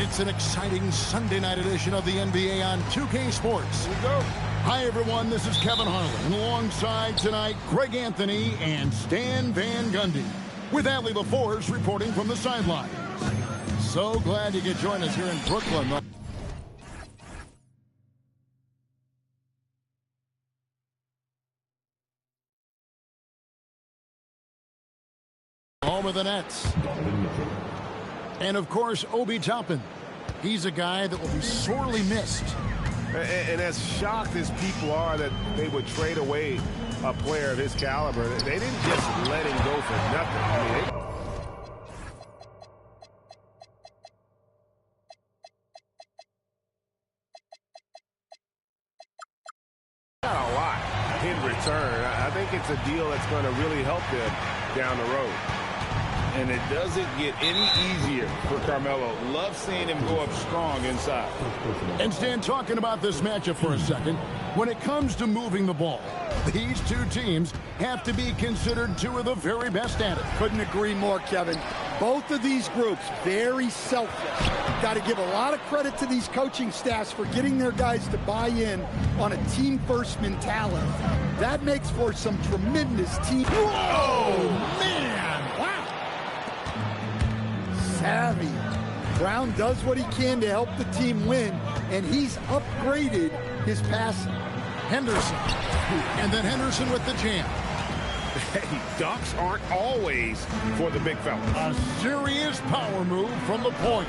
It's an exciting Sunday night edition of the NBA on 2K Sports. Here we go. Hi, everyone. This is Kevin Harlan. Alongside tonight, Greg Anthony and Stan Van Gundy. With Allie LaForce reporting from the sideline. So glad you could join us here in Brooklyn. Home of the Nets. And, of course, Obi Toppin. He's a guy that will be sorely missed. And as shocked as people are that they would trade away a player of his caliber, they didn't just let him go for nothing. I mean, got a lot in return. I think it's a deal that's going to really help them down the road. And it doesn't get any easier for Carmelo. Love seeing him go up strong inside. And Stan, talking about this matchup for a second, when it comes to moving the ball, these two teams have to be considered two of the very best at it. Couldn't agree more, Kevin. Both of these groups, very selfless. Got to give a lot of credit to these coaching staffs for getting their guys to buy in on a team-first mentality. That makes for some tremendous team. Oh, man! Wow! Savvy. Brown does what he can to help the team win, and he's upgraded his passing. Henderson. And then Henderson with the jam. Hey, dunks aren't always for the big fella. A serious power move from the point.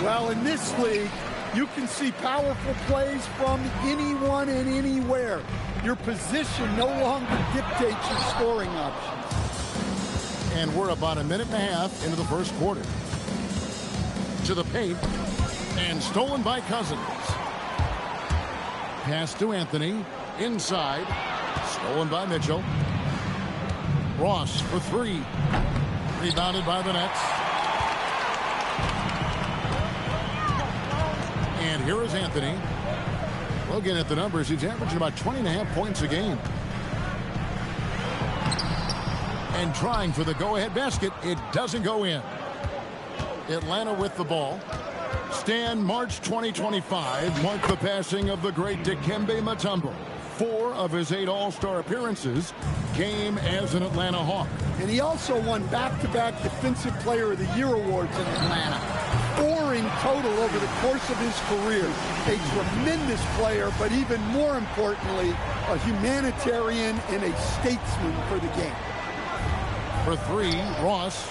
Well, in this league, you can see powerful plays from anyone and anywhere. Your position no longer dictates your scoring options. And we're about a minute and a half into the first quarter. To the paint, and stolen by Cousins. Pass to Anthony, inside, stolen by Mitchell. Ross for three, rebounded by the Nets. And here is Anthony. Looking at the numbers, he's averaging about 20.5 points a game. And trying for the go-ahead basket, it doesn't go in. Atlanta with the ball. Stan, March 2025 marked the passing of the great Dikembe Mutombo. 4 of his 8 All-Star appearances came as an Atlanta Hawk. And he also won back-to-back Defensive Player of the Year awards in Atlanta. 4 in total over the course of his career. A tremendous player, but even more importantly, a humanitarian and a statesman for the game. For 3, Ross.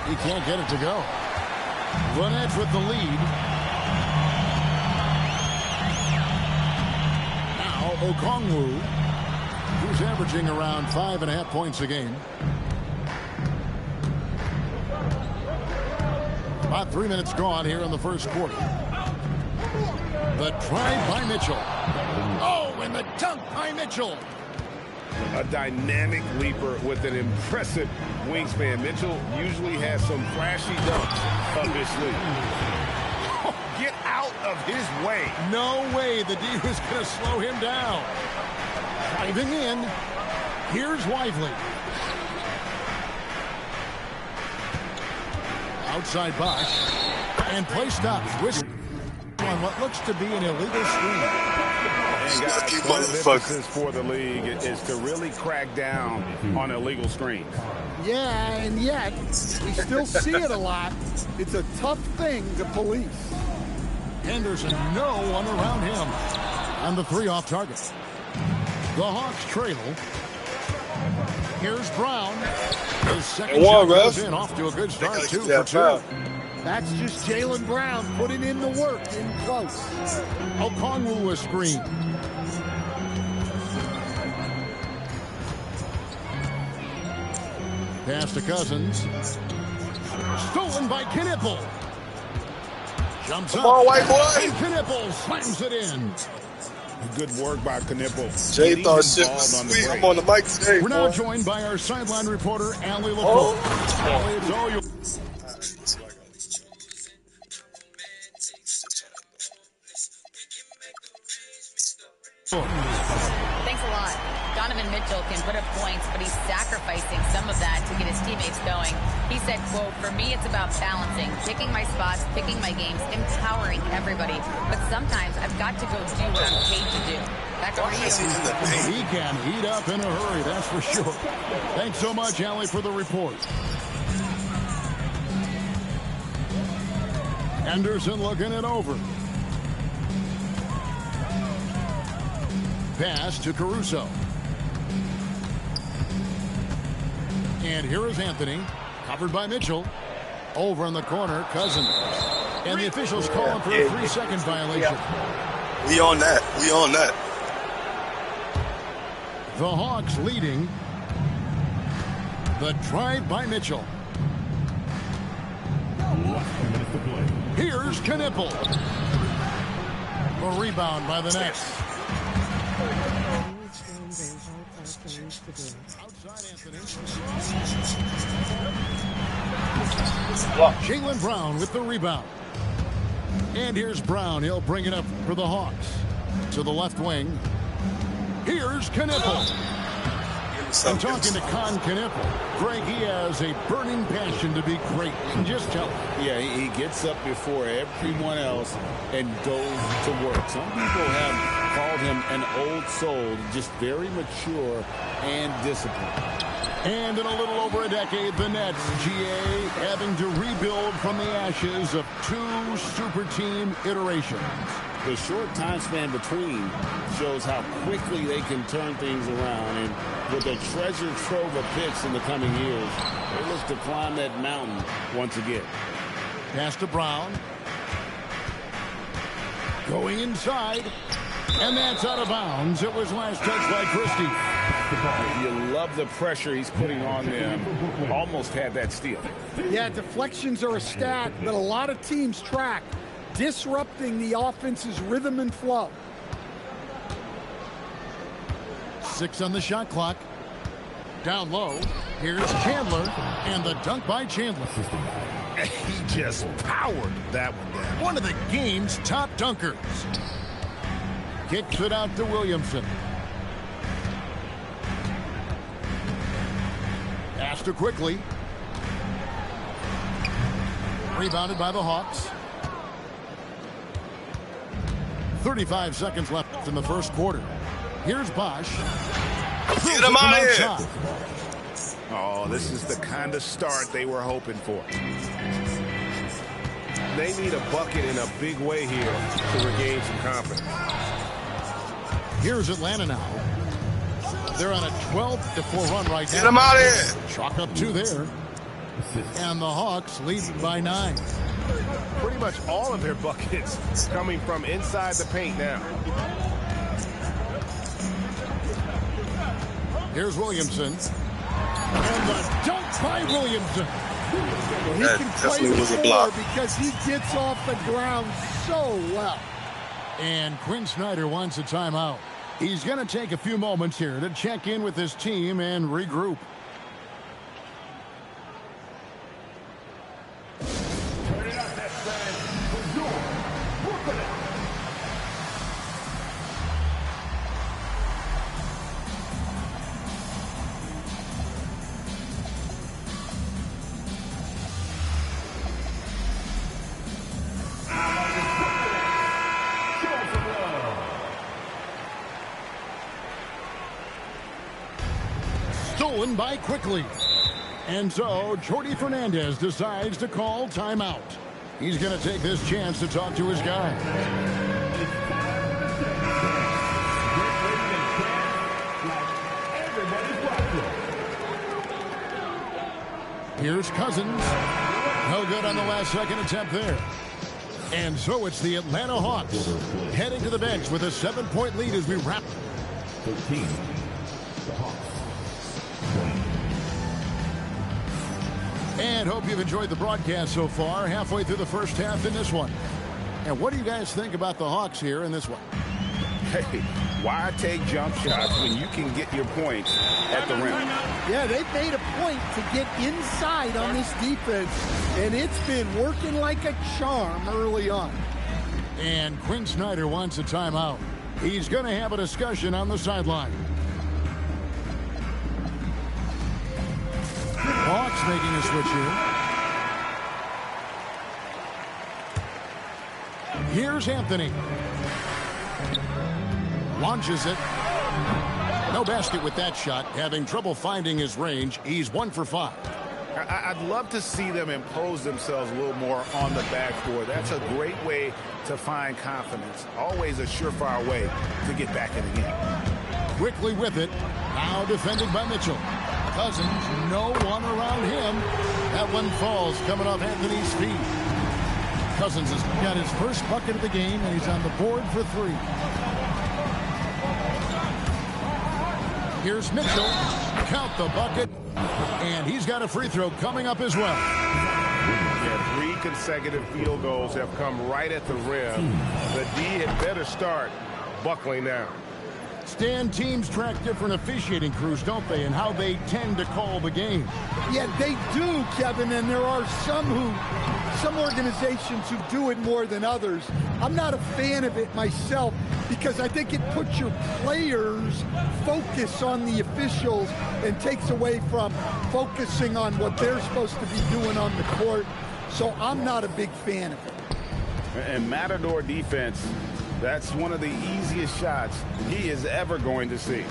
He can't get it to go. The Nets with the lead. Now Okongwu, who's averaging around 5.5 points a game. About 3 minutes gone here in the first quarter. The drive by Mitchell. Oh, and the dunk by Mitchell. A dynamic leaper with an impressive wingspan. Mitchell usually has some flashy dunks up his sleeve. Oh, get out of his way. No way the D was going to slow him down. Driving in. Here's Lively. Outside box. And play stops. Whisk on what looks to be an illegal screen. And guys, one of the emphasis for the league is to really crack down on illegal screens. Yeah, and yet we still see it a lot. It's a tough thing to police. Henderson, no one around him. And the 3 off target. The Hawks trail. Here's Brown. His second shot goes in, off to a good start, 2 for 2. That's just Jaylen Brown putting in the work in close. Okongwu a screen. Pass to Cousins. Stolen by Knipple. Jumps Come up. on, white boy. And Knipple slams it in. Good work by Knipple. Jay thought shit was sweet. I'm on the mic today. We're now joined by our sideline reporter, Allie LaForce. Allie, it's all yours. Thanks a lot. Donovan Mitchell. Mitchell can put up points, but he's sacrificing some of that to get his teammates going. He said, quote, "For me, it's about balancing, picking my spots, picking my games, empowering everybody. But sometimes I've got to go do what I'm paid to do." Back over to you. He can heat up in a hurry, that's for sure. Thanks so much, Allie, for the report. Anderson looking it over. Pass to Caruso. And here is Anthony, covered by Mitchell. Over in the corner, Cousins. And the officials calling for a 3-second violation. We on that. We on that. The Hawks leading. The drive by Mitchell. Here's Knipple. A rebound by the Nets. Outside Anthony. Jaylen Brown with the rebound. And here's Brown. He'll bring it up for the Hawks. To the left wing. Here's Knipple. I'm talking to Con Knipple. Greg, he has a burning passion to be great. Just tell him. Yeah, he gets up before everyone else and goes to work. Some people have called him an old soul, just very mature and disciplined. And in a little over a decade, the Nets, GA, having to rebuild from the ashes of 2 super team iterations. The short time span between shows how quickly they can turn things around. And with a treasure trove of picks in the coming years, they look to climb that mountain once again. Pass to Brown. Going inside. And that's out of bounds. It was last touched by Christie. You love the pressure he's putting on them. Almost had that steal. Yeah, deflections are a stat that a lot of teams track, disrupting the offense's rhythm and flow. 6 on the shot clock. Down low. Here's Chandler. And the dunk by Chandler. He just powered that one down. One of the game's top dunkers. Kicks it out to Williamson. Pass to quickly. Rebounded by the Hawks. 35 seconds left in the first quarter. Here's Bosch. Get him out of here. Oh, this is the kind of start they were hoping for. They need a bucket in a big way here to regain some confidence. Here's Atlanta now. They're on a 12-4 run right now. Get him out of here. Chalk up 2 there. And the Hawks lead by 9. Pretty much all of their buckets coming from inside the paint now. Here's Williamson. And the dunk by Williamson. Well, he That can play definitely was a the block. floor because he gets off the ground so well. And Quinn Snyder wants a timeout. He's going to take a few moments here to check in with his team and regroup. Stolen by quickly. And so Jordi Fernandez decides to call timeout. He's going to take this chance to talk to his guy. Here's Cousins. No good on the last second attempt there. And so it's the Atlanta Hawks heading to the bench with a 7-point lead as we wrap. 13. The Hawks. And hope you've enjoyed the broadcast so far. Halfway through the first half in this one. And what do you guys think about the Hawks here in this one? Hey, why take jump shots when you can get your points at the rim? Yeah, they've made a point to get inside on this defense, and it's been working like a charm early on. And Quinn Snyder wants a timeout. He's going to have a discussion on the sideline. Hawks making a switch here. Here's Anthony. Launches it. No basket with that shot. Having trouble finding his range. He's 1 for 5. I'd love to see them impose themselves a little more on the backboard. That's a great way to find confidence. Always a surefire way to get back in the game. Quickly with it. Now defended by Mitchell. Cousins, no one around him. That one falls coming off Anthony's feet. Cousins has got his first bucket of the game, and he's on the board for 3. Here's Mitchell. Count the bucket. And he's got a free throw coming up as well. Yeah, 3 consecutive field goals have come right at the rim. The D had better start buckling now. Stan, teams track different officiating crews, don't they, and how they tend to call the game. Yeah, they do, Kevin, and there are some organizations who do it more than others. I'm not a fan of it myself because I think it puts your players' focus on the officials and takes away from focusing on what they're supposed to be doing on the court. So I'm not a big fan of it. And Matador defense, that's one of the easiest shots he is ever going to see.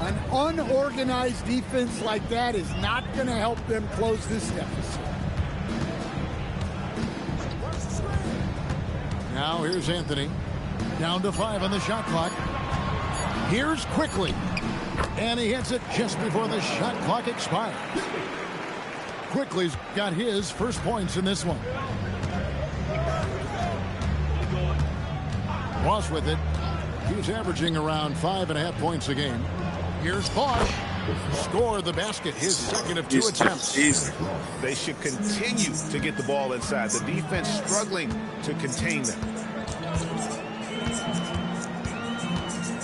An unorganized defense like that is not going to help them close this deficit. Now here's Anthony. Down to 5 on the shot clock. Here's Quickly. And he hits it just before the shot clock expires. Quickly's got his first points in this one. Ross with it. He's averaging around 5.5 points a game. Here's Bosch. Score the basket, his second of 2 attempts. They should continue to get the ball inside. The defense struggling to contain them.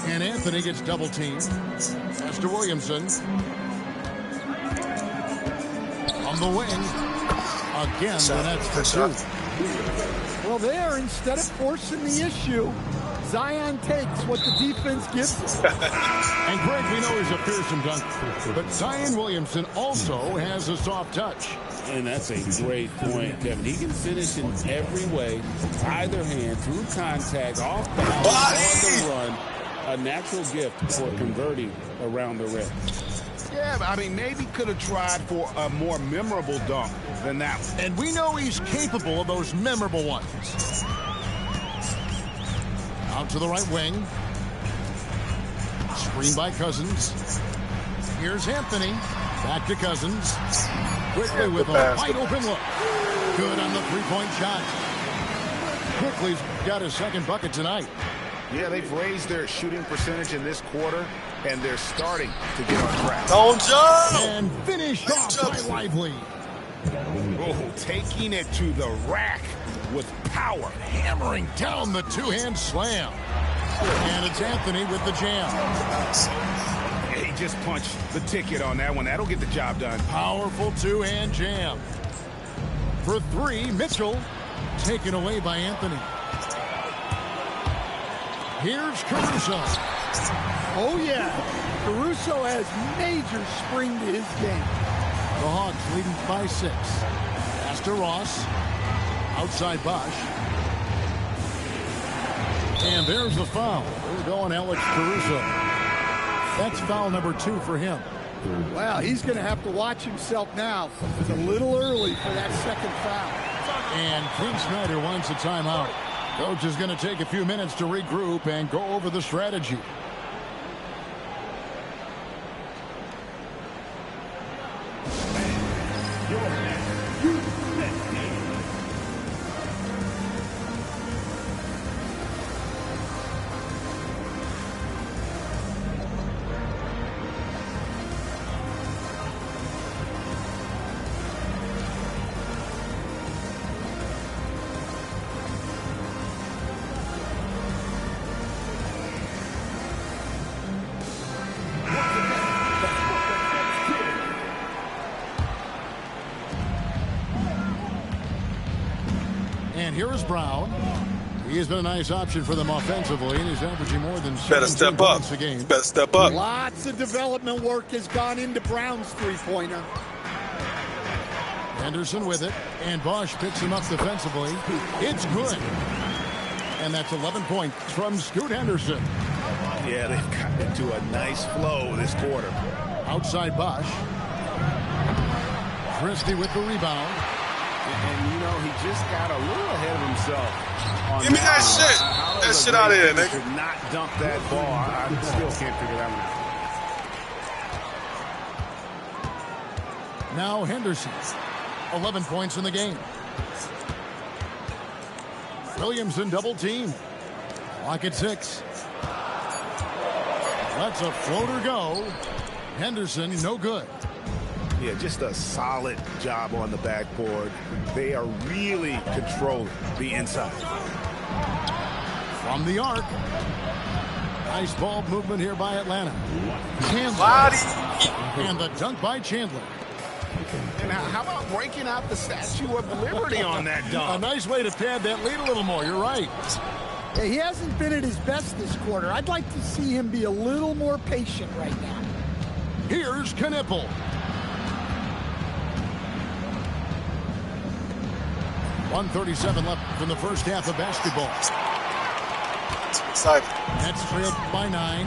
And Anthony gets double teamed. Pass to Williamson. On the wing. Again, that's for 2. Well, there, instead of forcing the issue, Zion takes what the defense gives him. And Greg, we know he's a fearsome dunker, but Zion Williamson also has a soft touch. And that's a great point, Kevin. He can finish in every way, either hand, through contact, off balance, on the run. A natural gift for converting around the rim. Yeah, I mean, maybe could have tried for a more memorable dunk than that one. And we know he's capable of those memorable ones. Out to the right wing. Screen by Cousins. Here's Anthony. Back to Cousins. Quickly with a wide open look. Good on the three-point shot. Quickly's got his second bucket tonight. Yeah, they've raised their shooting percentage in this quarter, and they're starting to get on track. Don't jump! And finished off by Lively. Oh, taking it to the rack with power. Hammering down the two-hand slam. And it's Anthony with the jam. He just punched the ticket on that one. That'll get the job done. Powerful two-hand jam. For 3, Mitchell. Taken away by Anthony. Here's Caruso. Oh, yeah. Caruso has major spring to his game. The Hawks leading by 6. Pass to Ross. Outside Bosch. And there's the foul. We're going Alex Caruso. That's foul number 2 for him. Well, he's going to have to watch himself now. It's a little early for that second foul. And King Snyder wants a timeout. Coach is going to take a few minutes to regroup and go over the strategy. And here is Brown. He has been a nice option for them offensively, and he's averaging more than 17 points a game. Better step up. Lots of development work has gone into Brown's three-pointer. Henderson with it, and Bosch picks him up defensively. It's good. And that's 11 points from Scoot Henderson. Yeah, they've got into a nice flow this quarter. Outside Bosch. Christie with the rebound. And you know, he just got a little ahead of himself. Give me that shit. That shit out of here, nigga. Could not dunk that ball. I still can't figure that one out. Now Henderson. 11 points in the game. Williamson double team. Clock at 6. Lets a floater go. Henderson, no good. Yeah, just a solid job on the backboard. They are really controlling the inside. From the arc. Nice ball movement here by Atlanta. Chandler. Body. And the dunk by Chandler. And how about breaking out the Statue of Liberty on that dunk? A nice way to pad that lead a little more. You're right. Yeah, he hasn't been at his best this quarter. I'd like to see him be a little more patient right now. Here's Knipple. .137 left in the first half of basketball. Excited. Nets trailed by 9.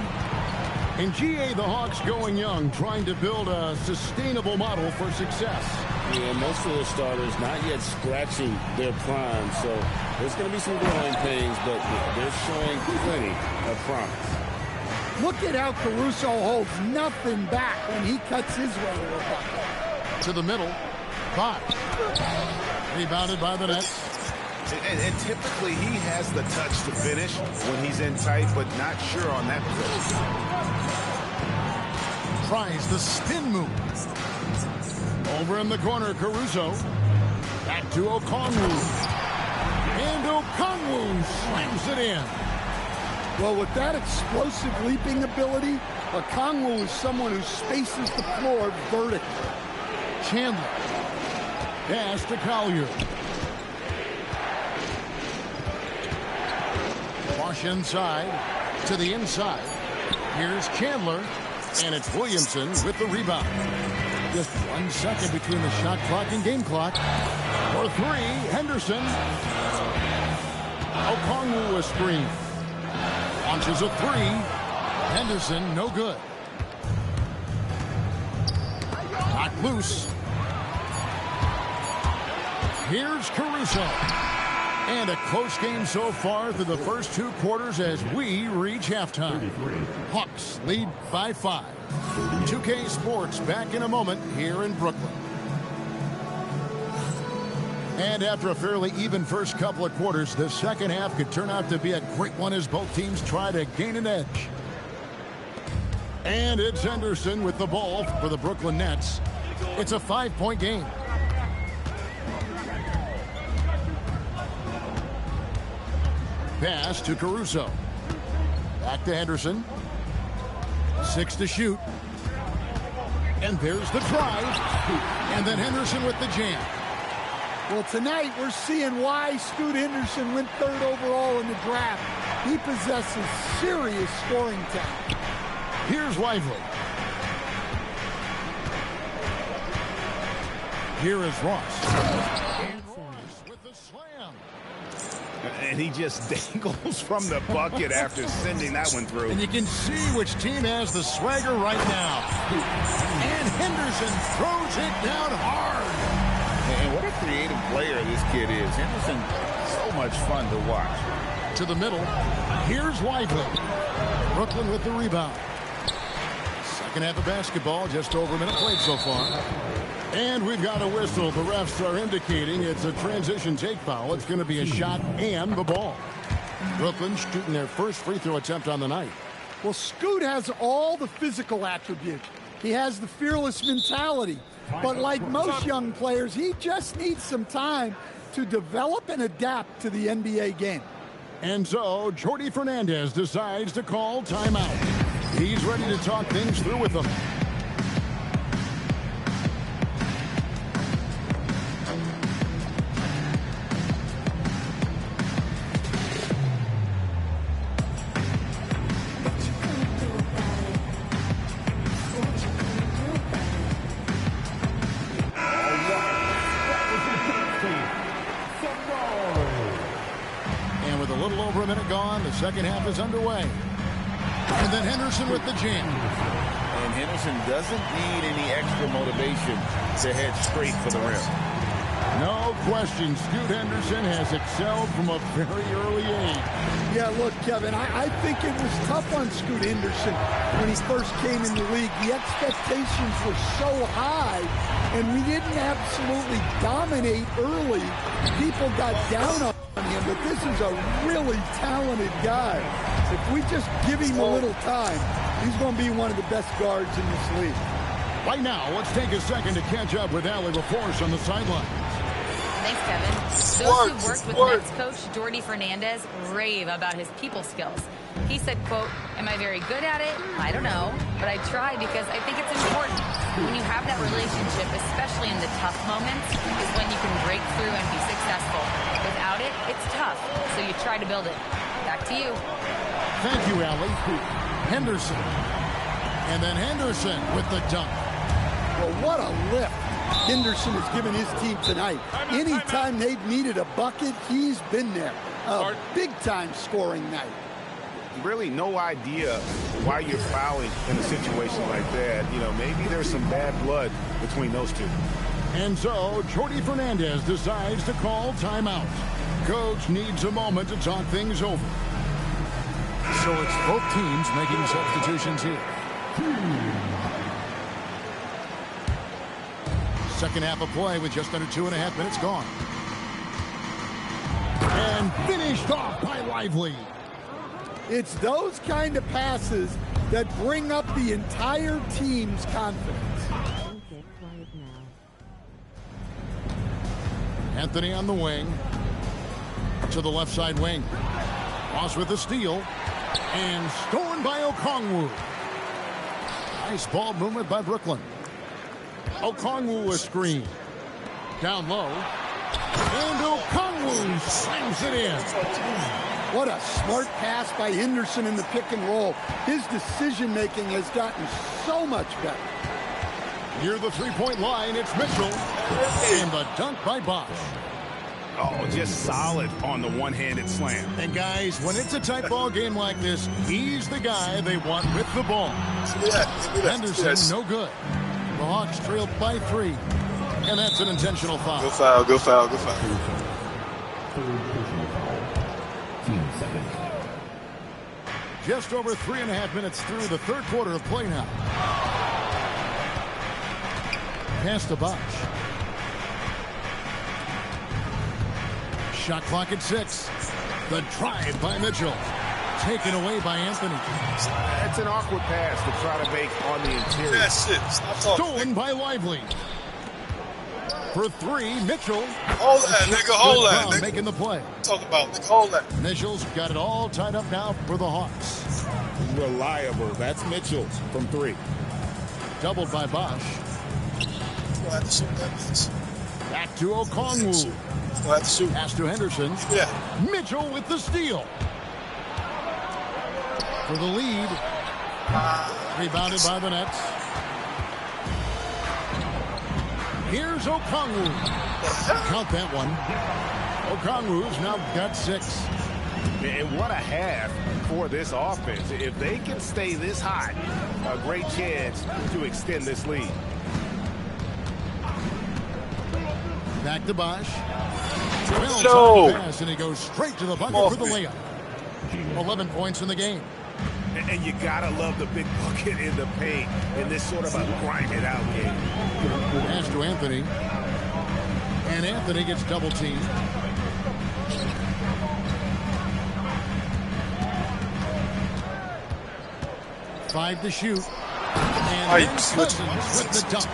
In GA, the Hawks going young, trying to build a sustainable model for success. Yeah, most of the starters not yet scratching their prime, so there's going to be some growing pains, but they're showing plenty of promise. Look at how Caruso holds nothing back when he cuts his way to the bucket. To the middle. Bosch. Rebounded by the Nets. And typically he has the touch to finish when he's in tight, but not sure on that play. Tries the spin move. Over in the corner, Caruso. Back to Okongwu. And Okongwu slams it in. Well, with that explosive leaping ability, Okongwu is someone who spaces the floor vertically. Chandler. Pass to Collier. Bosch inside to the inside. Here's Chandler. And it's Williamson with the rebound. Just 1 second between the shot clock and game clock. For 3, Henderson. Okongwu a screen. Launches a 3. Henderson, no good. Knocked loose. Here's Caruso. And a close game so far through the first 2 quarters as we reach halftime. Hawks lead by 5. 2K Sports back in a moment here in Brooklyn. And after a fairly even first couple of quarters, the second half could turn out to be a great one as both teams try to gain an edge. And it's Henderson with the ball for the Brooklyn Nets. It's a 5-point game. Pass to Caruso. Back to Henderson. 6 to shoot. And there's the drive. And then Henderson with the jam. Well, tonight we're seeing why Scoot Henderson went 3rd overall in the draft. He possesses serious scoring talent. Here's Lively. Here is Ross. And Ross with the slam. And he just dangles from the bucket after sending that one through. And you can see which team has the swagger right now. And Henderson throws it down hard. And what a creative player this kid is. Henderson, so much fun to watch. To the middle. Here's Lively. Brooklyn with the rebound. Second half of basketball, just over a minute played so far. And we've got a whistle. The refs are indicating it's a transition take foul. It's going to be a shot and the ball. Brooklyn shooting their first free throw attempt on the night. Well, Scoot has all the physical attributes. He has the fearless mentality. But like most young players, he just needs some time to develop and adapt to the NBA game. And so, Jordi Fernandez decides to call timeout. He's ready to talk things through with them. With a little over a minute gone, the second half is underway. And then Henderson with the jam. And Henderson doesn't need any extra motivation to head straight for the rim. No question, Scoot Henderson has excelled from a very early age. Yeah, look, Kevin, I think it was tough on Scoot Henderson when he first came in the league. The expectations were so high, and we didn't absolutely dominate early. People got down on him, but this is a really talented guy. If we just give him a little time, he's going to be one of the best guards in this league. Right now, let's take a second to catch up with Allie LaForce on the sideline. Thanks, Kevin. Those who worked with Nets coach Jordi Fernandez rave about his people skills. He said, quote, "Am I very good at it? I don't know, but I try because I think it's important. When you have that relationship, especially in the tough moments, is when you can break through and be successful. Without it, it's tough, so you try to build it." Back to you. Thank you, Allie. Henderson. And then Henderson with the dunk. Well, what a lift Henderson has given his team tonight. Anytime they've needed a bucket, he's been there. A big-time scoring night. Really no idea why you're fouling in a situation like that. You know, maybe there's some bad blood between those two. And so, Jordi Fernandez decides to call timeout. Coach needs a moment to talk things over. So it's both teams making substitutions here. Second half of play with just under 2.5 minutes gone. And finished off by Lively. It's those kind of passes that bring up the entire team's confidence. Anthony on the wing. To the left side wing. Ross with the steal. And stolen by Okongwu. Nice ball movement by Brooklyn. Okongwu a screen. Down low. And Okongwu slams it in. What a smart pass by Henderson in the pick and roll. His decision-making has gotten so much better. Near the three-point line, it's Mitchell. And the dunk by Bosch. Oh, just solid on the one-handed slam. And guys, when it's a tight ball game like this, he's the guy they want with the ball. Henderson, no good. The Hawks trailed by 3. And that's an intentional foul. Go foul, go foul, go foul. Just over 3.5 minutes through the third quarter of play now. Pass to Bosch. Shot clock at 6. The drive by Mitchell. Taken away by Anthony. That's an awkward pass to try to make on the interior. That's it. Stop talking. Stolen by Lively. For 3, Mitchell. Hold that, nigga. Hold that, nigga. Making the play. Talk about, nigga. Hold that. Mitchell's got it all tied up now for the Hawks. Reliable. That's Mitchell from 3. Doubled by Bosch. We'll have to shoot that bitch. Back to Okongwu. We'll have to shoot. Pass to Henderson. Yeah. Mitchell with the steal. For the lead. Rebounded by the Nets. Here's Okongwu. Count that one. Okongwu's now got 6. And what a half for this offense. If they can stay this hot, a great chance to extend this lead. Back to Bosch. No. Pass, and he goes straight to the bucket for the layup. 11 points in the game. And you gotta love the big bucket in the paint in this sort of a grind-it-out game. Pass to Anthony. And Anthony gets double-teamed. Five to shoot. And then Cousins with the dunk.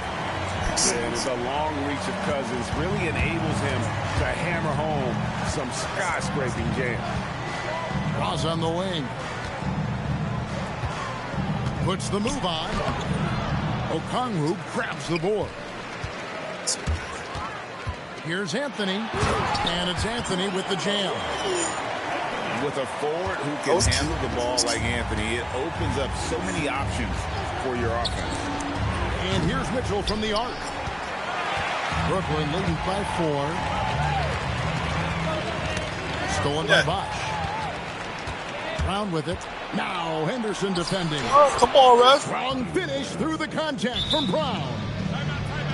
And the long reach of Cousins really enables him to hammer home some skyscraping jams. Ross on the wing. Puts the move on. Okongwu grabs the board. Here's Anthony. And it's Anthony with the jam. With a forward who can handle the ball like Anthony, it opens up so many options for your offense. And here's Mitchell from the arc. Brooklyn leading by 4. Stolen by Bosch. Brown with it. Now Henderson defending. Oh, come on, Ref. Strong finish through the contact from Brown.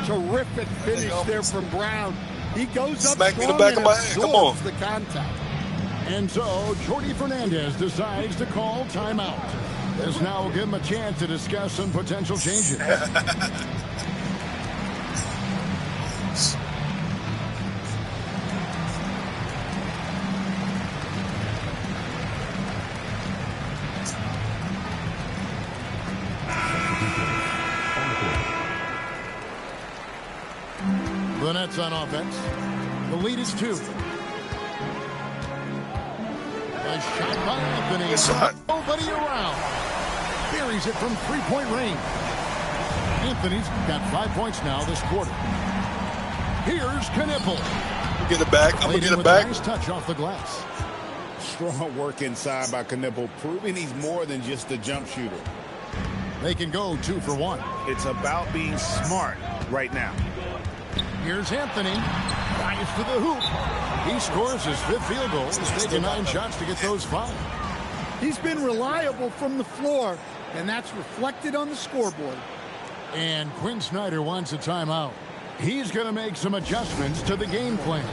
Terrific finish there from Brown. He goes up Smack me in the strong back and of my head. Come on. absorbs the contact. And so Jordy Fernandez decides to call timeout. This now will give him a chance to discuss some potential changes. The Nets on offense. The lead is 2. A shot by Anthony. Good shot. Nobody around. Buries it from three-point range. Anthony's got 5 points now this quarter. Here's Knipple. Get it back. I'm going to get it back. Nice touch off the glass. Strong work inside by Knipple, proving he's more than just a jump shooter. They can go 2 for 1. It's about being smart right now. Here's Anthony. Drives to the hoop. He scores his 5th field goal. He's taken 9 shots to get those 5. He's been reliable from the floor, and that's reflected on the scoreboard. And Quinn Snyder wants a timeout. He's going to make some adjustments to the game plan.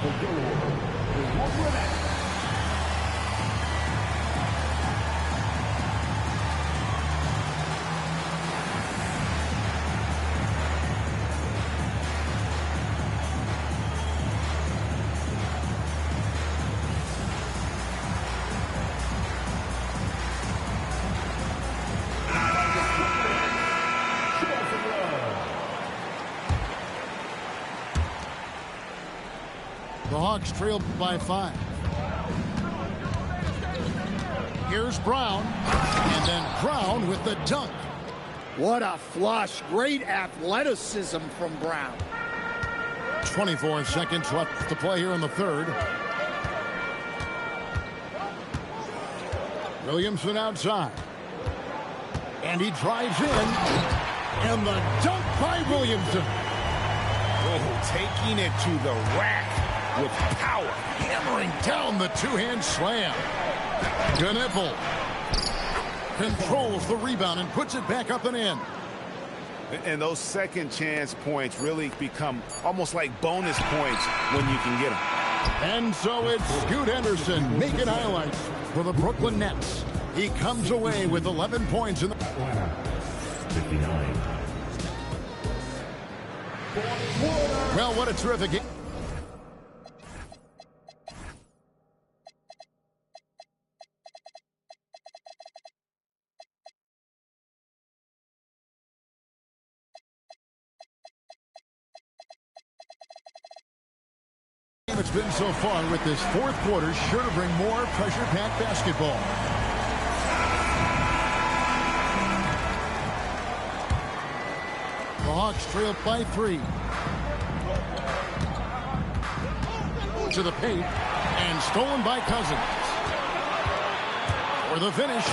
The Hawks trail by 5. Here's Brown. And then Brown with the dunk. What a flush. Great athleticism from Brown. 24 seconds left to play here in the 3rd. Williamson outside. And he drives in. And the dunk by Williamson. Oh, taking it to the rack with power. Hammering down the two-hand slam. Knipple controls the rebound and puts it back up and in. And those second chance points really become almost like bonus points when you can get them. And so it's Scoot Henderson making highlights for the Brooklyn Nets. He comes away with 11 points in the 59. Well, what a terrific game. It's been so far with this 4th quarter, sure to bring more pressure-packed basketball. The Hawks trail by 3. To the paint, and stolen by Cousins. For the finish,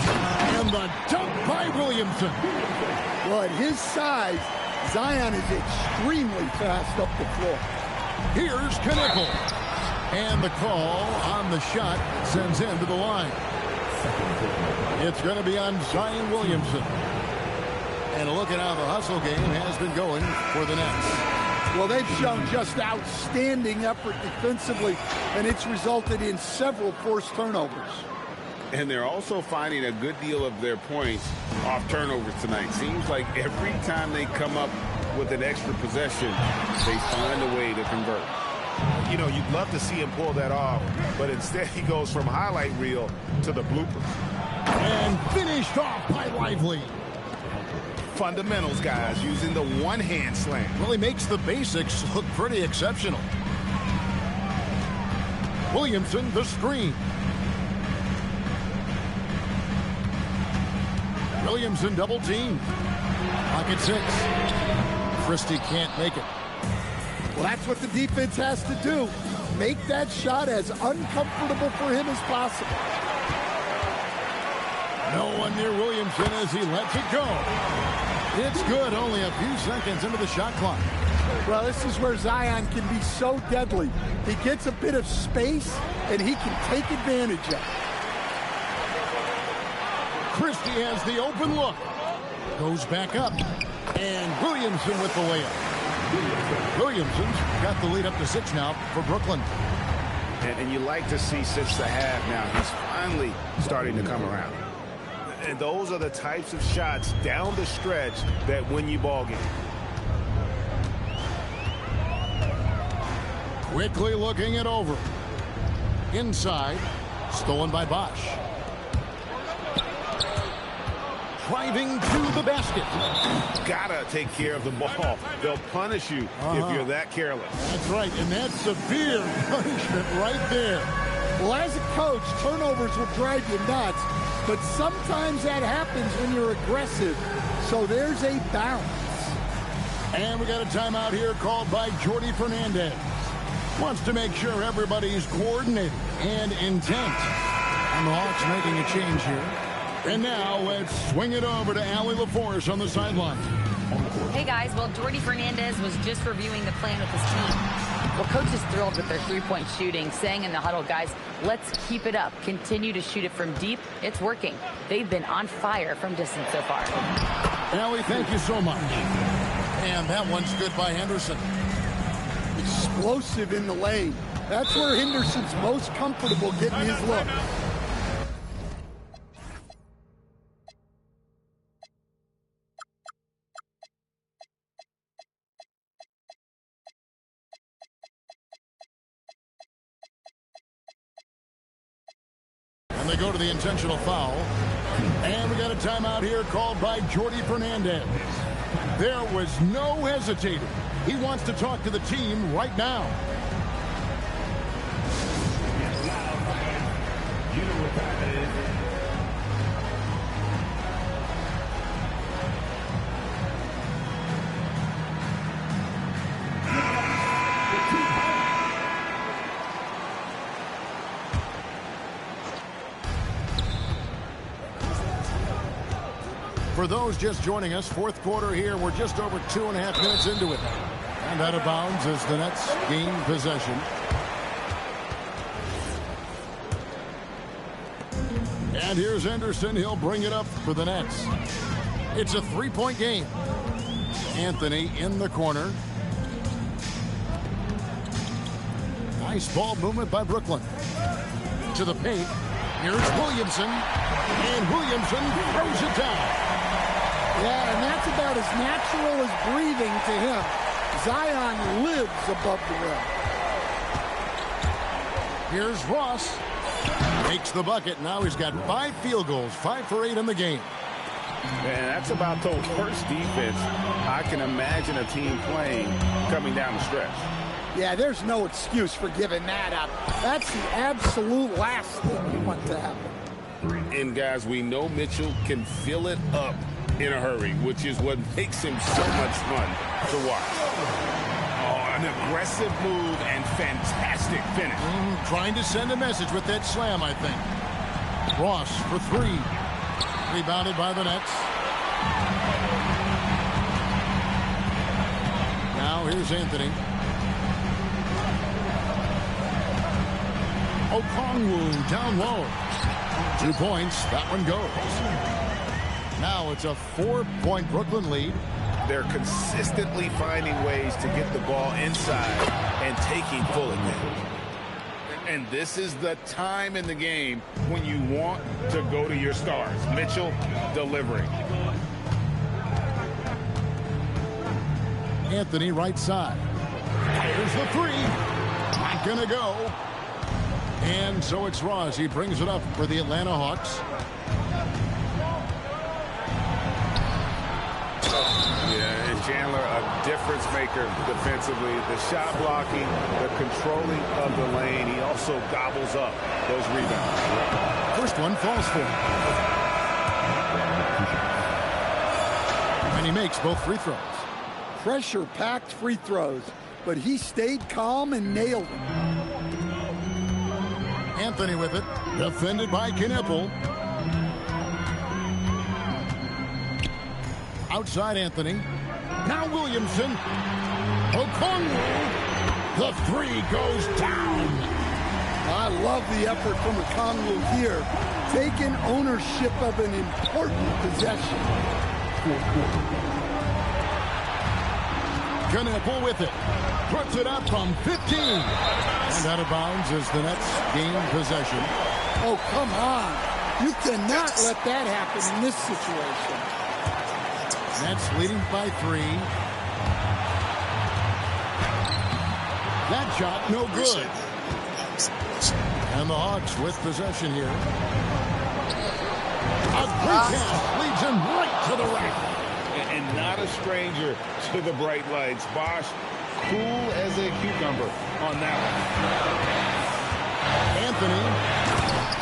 and the dunk by Williamson. Well, at his size, Zion is extremely fast up the floor. Here's Knipple. And the call on the shot sends him to the line. It's going to be on Zion Williamson. And look at how the hustle game has been going for the Nets. Well, they've shown just outstanding effort defensively, and it's resulted in several forced turnovers. And they're also finding a good deal of their points off turnovers tonight. Seems like every time they come up with an extra possession, they find a way to convert. You know, you'd love to see him pull that off, but instead he goes from highlight reel to the bloopers. And finished off by Lively. Fundamentals, guys, using the one-hand slam. Well, he makes the basics look pretty exceptional. Williamson, the screen. Williamson double team. Pocket 6. Christie can't make it. Well, that's what the defense has to do. Make that shot as uncomfortable for him as possible. No one near Williamson as he lets it go. It's good, only a few seconds into the shot clock. Well, this is where Zion can be so deadly. He gets a bit of space, and he can take advantage of it. Christie has the open look. Goes back up. And Williamson with the layup. Williamson's got the lead up to 6 now for Brooklyn. And you like to see 6 to half now. He's finally starting to come around. And those are the types of shots down the stretch that win you ball games. Quickly looking it over. Inside. Stolen by Bosch. Driving to the basket. Gotta take care of the ball. They'll punish you if you're that careless. That's right, and that's severe punishment right there. Well, as a coach, turnovers will drive you nuts, but sometimes that happens when you're aggressive. So there's a balance. And we got a timeout here called by Jordi Fernandez. Wants to make sure everybody's coordinated and intent. And the Hawks making a change here. And now let's swing it over to Allie LaForce on the sideline. Hey, guys. Well, Jordi Fernandez was just reviewing the plan with his team. Well, coach is thrilled with their three-point shooting, saying in the huddle, guys, let's keep it up. Continue to shoot it from deep. It's working. They've been on fire from distance so far. Allie, thank you so much. And that one's good by Henderson. Explosive in the lane. That's where Henderson's most comfortable getting his look. And they go to the intentional foul. And we got a timeout here called by Jordi Fernandez. There was no hesitating. He wants to talk to the team right now. For those just joining us, fourth quarter here. We're just over 2.5 minutes into it. And out of bounds as the Nets gain possession. And here's Henderson. He'll bring it up for the Nets. It's a three-point game. Anthony in the corner. Nice ball movement by Brooklyn. To the paint. Here's Williamson. And Williamson throws it down. Yeah, and that's about as natural as breathing to him. Zion lives above the rim. Here's Ross. Makes the bucket. Now he's got 5 field goals, 5 for 8 in the game. And that's about the worst defense I can imagine a team playing coming down the stretch. Yeah, there's no excuse for giving that up. That's the absolute last thing you want to happen. And, guys, we know Mitchell can fill it up in a hurry, which is what makes him so much fun to watch. Oh, an aggressive move and fantastic finish. Trying to send a message with that slam, I think. Ross for 3. Rebounded by the Nets. Now here's Anthony. Okongwu down low. 2 points. That one goes. Now it's a 4-point Brooklyn lead. They're consistently finding ways to get the ball inside and taking full advantage. And this is the time in the game when you want to go to your stars. Mitchell delivering. Anthony right side. Here's the 3. Not gonna go. And so it's Ross. He brings it up for the Atlanta Hawks. Yeah, and Chandler, a difference maker defensively. The shot blocking, the controlling of the lane. He also gobbles up those rebounds. First one falls for him. And he makes both free throws. Pressure-packed free throws, but he stayed calm and nailed them. Anthony with it. Defended by Knipple. Outside Anthony. Now Williamson. Okongwu. The 3 goes down. I love the effort from Okongwu here, taking ownership of an important possession. Knipple with it. Puts it up from 15. And out of bounds as the Nets gain possession. Oh, come on. You cannot let that happen in this situation. Nets leading by 3. That shot, no good. And the Hawks with possession here. A great pass leads him right to the rack. And not a stranger to the bright lights. Bosch, cool as a cucumber on that one. Anthony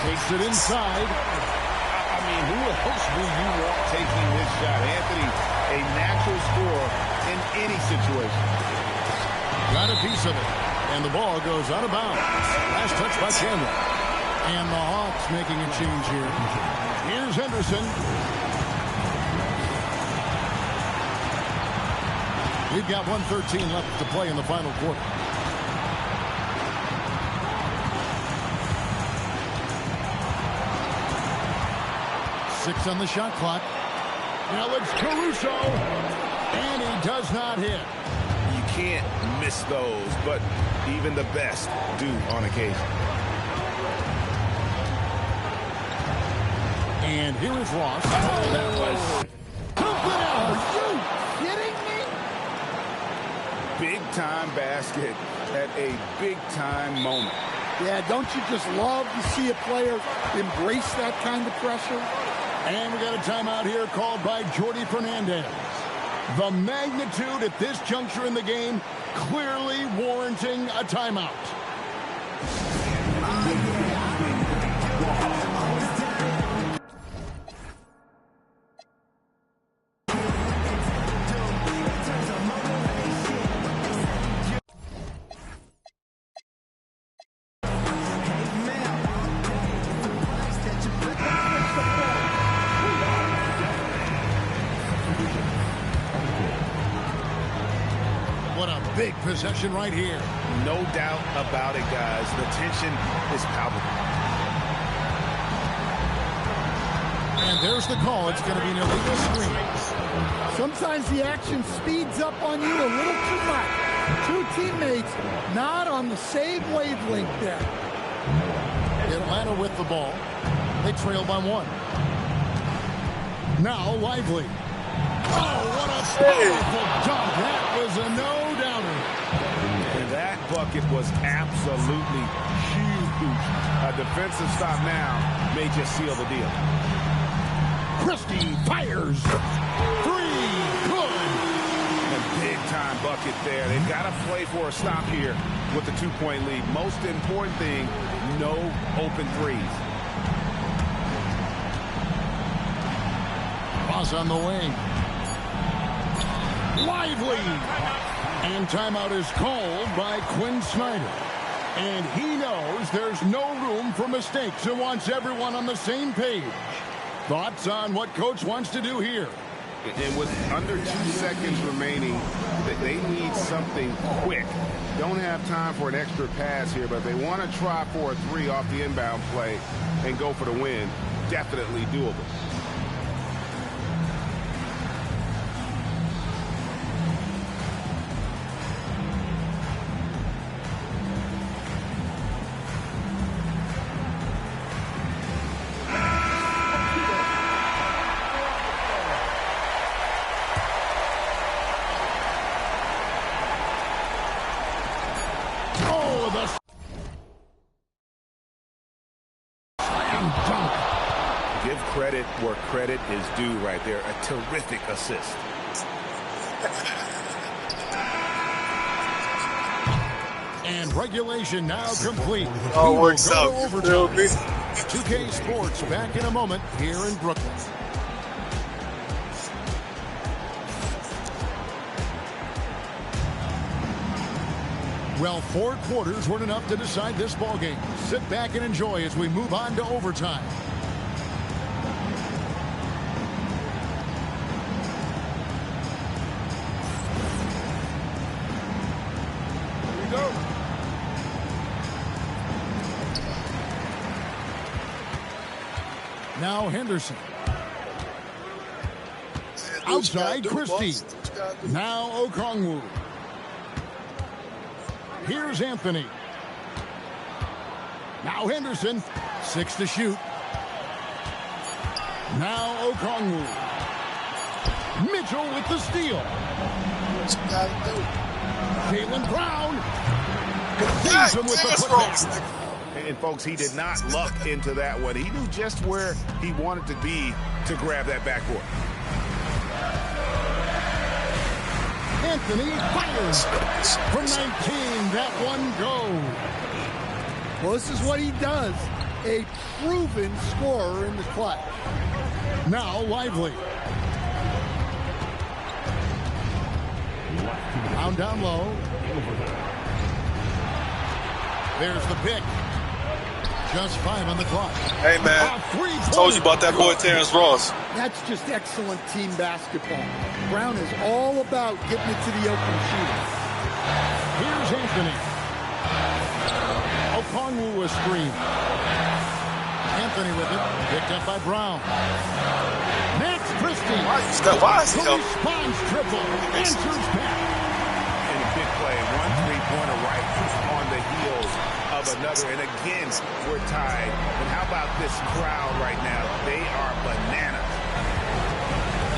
takes it inside. I mean, who else do you want taking this shot? Anthony, a natural scorer in any situation. Got a piece of it. And the ball goes out of bounds. Last touch by Chandler. And the Hawks making a change here. Here's Henderson. We've got 1:13 left to play in the final quarter. Six on the shot clock. Now it's Caruso. And he does not hit. You can't miss those, but even the best do on occasion. And here is Ross. Oh, that was something else. Are you kidding me? Big-time basket at a big-time moment. Yeah, don't you just love to see a player embrace that kind of pressure? And we got a timeout here called by Jordi Fernandez. The magnitude at this juncture in the game clearly warranting a timeout. What a big possession right here. No doubt about it, guys. The tension is palpable. And there's the call. It's going to be an illegal screen. Sometimes the action speeds up on you a little too much. Two teammates not on the same wavelength there. Atlanta with the ball. They trail by 1. Now Lively. Oh, what a powerful dunk. That was a no-doubter. And that bucket was absolutely huge. A defensive stop now may just seal the deal. Christie fires. 3. Good. A big-time bucket there. They've got to play for a stop here with the 2-point lead. Most important thing, no open threes. Ross on the wing. Lively. And timeout is called by Quinn Snyder. And he knows there's no room for mistakes and wants everyone on the same page. Thoughts on what Coach wants to do here? And with under 2 seconds remaining, they need something quick. Don't have time for an extra pass here, but they want to try for a 3 off the inbound play and go for the win. Definitely doable. Give credit where credit is due right there. A terrific assist. And regulation now complete. All works out. You feel me? 2K Sports back in a moment here in Brooklyn. Well, 4 quarters weren't enough to decide this ballgame. Sit back and enjoy as we move on to overtime. Here we go. Now Henderson. Outside Christie. Now Okongwu. Here's Anthony. Now Henderson. 6 to shoot. Now Okongwu. Mitchell with the steal. Jaylen Brown. Leaves him with the putback. And folks, he did not luck into that one. He knew just where he wanted to be to grab that backboard. Anthony fires from 19. That one goes. Well, this is what he does. A proven scorer in the clutch. Now Lively. Down low. There's the pick. Just 5 on the clock. Hey, man. Told you about that boy Terrence Ross. That's just excellent team basketball. Brown is all about getting it to the open shooter. Here's Anthony. Okongwu a screen. Anthony with it. Picked up by Brown. Max Christie. Why is he helping? Response triple. Answers back. And a big play. 1 3-pointer right on the heels of another. And again, we're tied. And how about this crowd right now? They are bananas.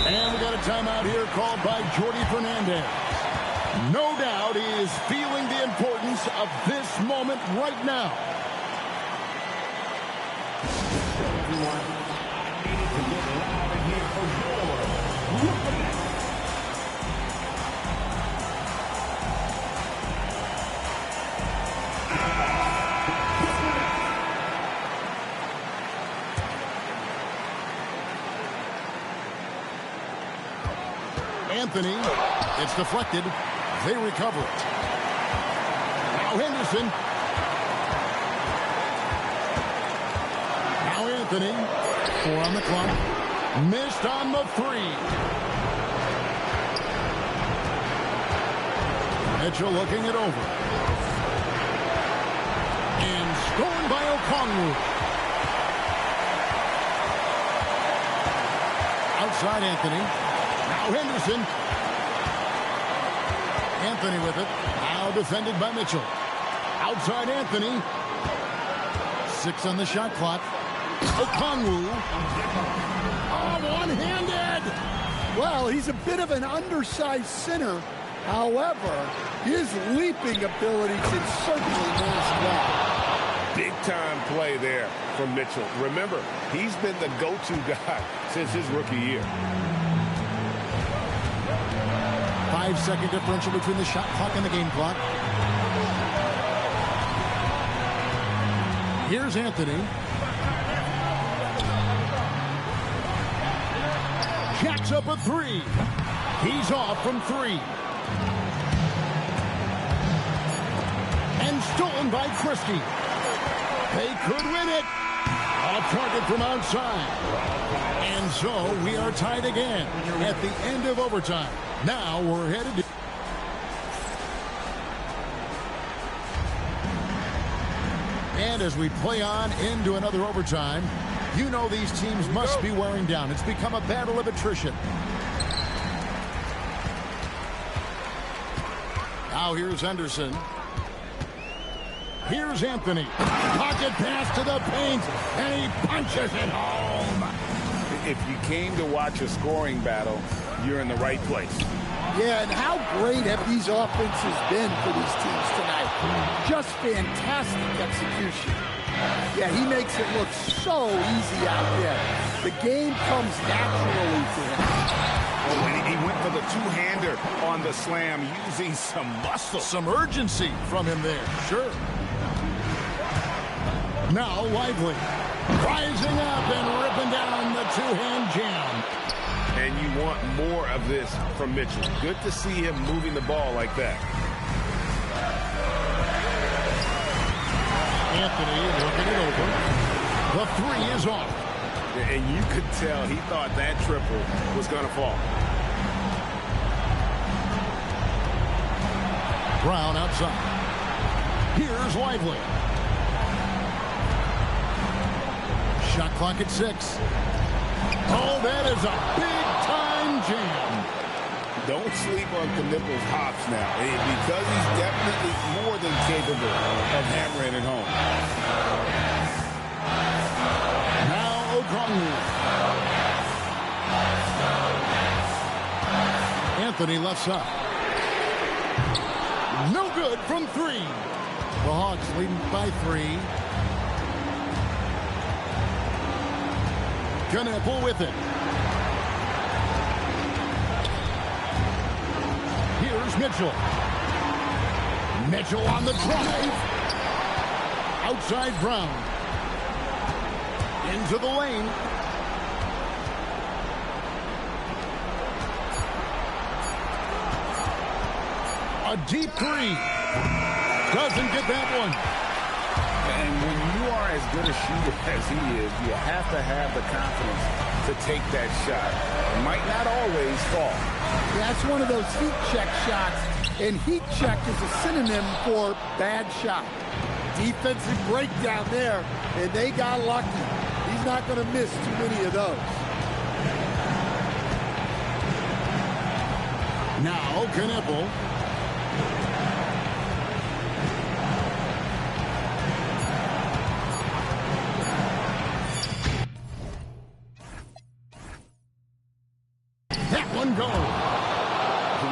And we got a timeout here called by Jordi Fernandez. No doubt he is feeling the importance of this moment right now. Anthony, it's deflected. They recover it. Now Henderson. Now Anthony. 4 on the clock. Missed on the 3. Mitchell looking it over. And scored by Okongwu. Outside Anthony. Now Henderson. Anthony with it. Now defended by Mitchell. Outside Anthony. 6 on the shot clock. Okongwu. Oh, one-handed. Well, he's a bit of an undersized center. However, his leaping ability can certainly mask that. Big-time play there from Mitchell. Remember, he's been the go-to guy since his rookie year. 5-second differential between the shot clock and the game clock. Here's Anthony. Jacks up a 3. He's off from 3. And stolen by Christie. They could win it. Off target from outside. And so we are tied again at the end of overtime. Now we're headed to... And as we play on into another overtime, you know these teams must be wearing down. It's become a battle of attrition. Now here's Henderson. Here's Anthony. Pocket pass to the paint, and he punches it home. If you came to watch a scoring battle, you're in the right place. Yeah, and how great have these offenses been for these teams tonight? Just fantastic execution. Yeah, he makes it look so easy out there. The game comes naturally to him. Oh, and he went for the two-hander on the slam, using some muscle. Some urgency from him there, sure. Now Lively, rising up and ripping down the two-hand jam. And you want more of this from Mitchell. Good to see him moving the ball like that. Anthony looking it over. The 3 is off. And you could tell he thought that triple was going to fall. Brown outside. Here's Lively. Shot clock at 6. Oh, that is a big-time jam. Don't sleep on Knippel's hops now, because he's definitely more than capable of hammering it home. Now Okongwu. Anthony left side. No good from 3. The Hawks leading by 3. Knippel with it. Here's Mitchell. Mitchell on the drive. Outside Brown. Into the lane. A deep 3. Doesn't get that one. And when you are as good a shooter as he is, you have to have the confidence to take that shot. It might not always fall. That's one of those heat check shots, and heat check is a synonym for bad shot. Defensive breakdown there, and they got lucky. He's not going to miss too many of those. Now Knippel. That one goes.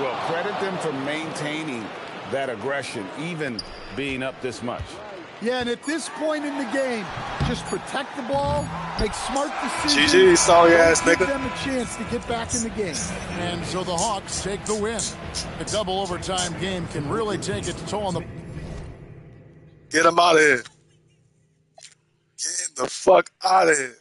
Well, credit them for maintaining that aggression, even being up this much. Yeah, and at this point in the game, just protect the ball, make smart decisions. GG, sorry ass give nigga. them a chance to get back in the game. And so the Hawks take the win. A double overtime game can really take its toll on the... Get him out of here. Get the fuck out of here.